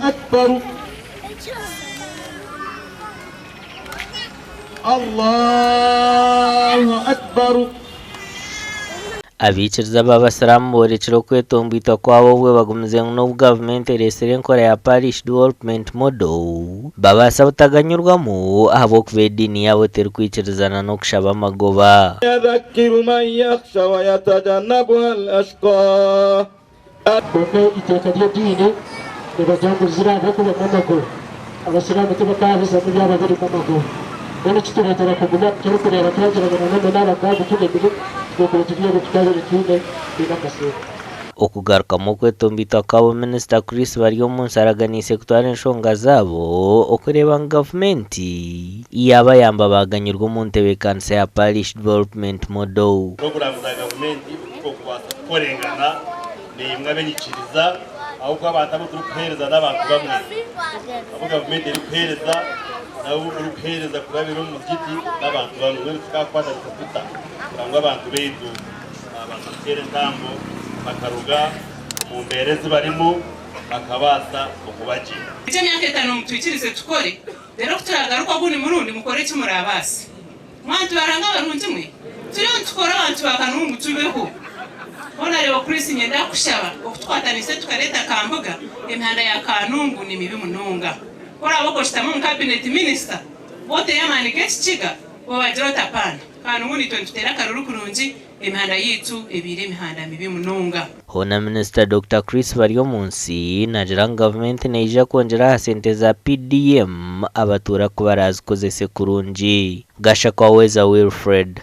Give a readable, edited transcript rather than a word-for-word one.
أكبر الله أكبر. Abikiriza b'abasiramu borekera kwetumbita kwabo bwe bagumize n'ubu gavumenti eresire enkora ya parish development model babasa butaganyurwamu ahabw'okuba ediini yaabo terikwikirizana n'okushaba amagoba. يذكر من يخشى ويتجنبها الأشقى. iteka ry'edini ribajyanguzira abakuba amago abasiramu tubakabiza mu byaba biri mu mago none kituretera kuguma turi kureba twagirana none n'abakazi tugendere kuko tugiye gutwara ikindi n'amasoko. Okugaruka mu kwetumbita kwabo Minisita Chris Baryomunsi araganise kutwara enshonga zaabo okureba gavumenti yaba yamba baganyirwa mu ntebe kanisa ya parish development model. Program za gavumenti uko kubasa korengana ni imwe benyikiriza ahubwo abantu abo turi kuhereza n'abantu bamwe abo gavumenti iri kuhereza nabo uri kuhereza kurabira mu giti n'abantu bamwe bari tukakwata tukuta cyangwa abantu bedu abantu kere ntambo bakaruga mu mberezi barimo bakabasa okubaji. Ije myaka 5 mutwikirize tukore rero turagaruka guni murundi mukore cyo muri abasi mwantu baranga barunje mwe turiyo tukora abantu bakanungu tubeho ona leo Chris nyenda kushaba okutwatanise tukareta kambuga imihanda ya kanungu ni mibi mununga kora aboko shitamu cabinet minister bote yamani kechiga wabajiro tapana kanungu ni 20 karuru kurunji imihanda yitu ebire imihanda mibi mununga. Hona Minister Dr. Chris Baryomunsi nagira gavumenti neija konjera sente za PDM abatura kuba barazikozese kurungi. Gasha kwa Weza Wilfred.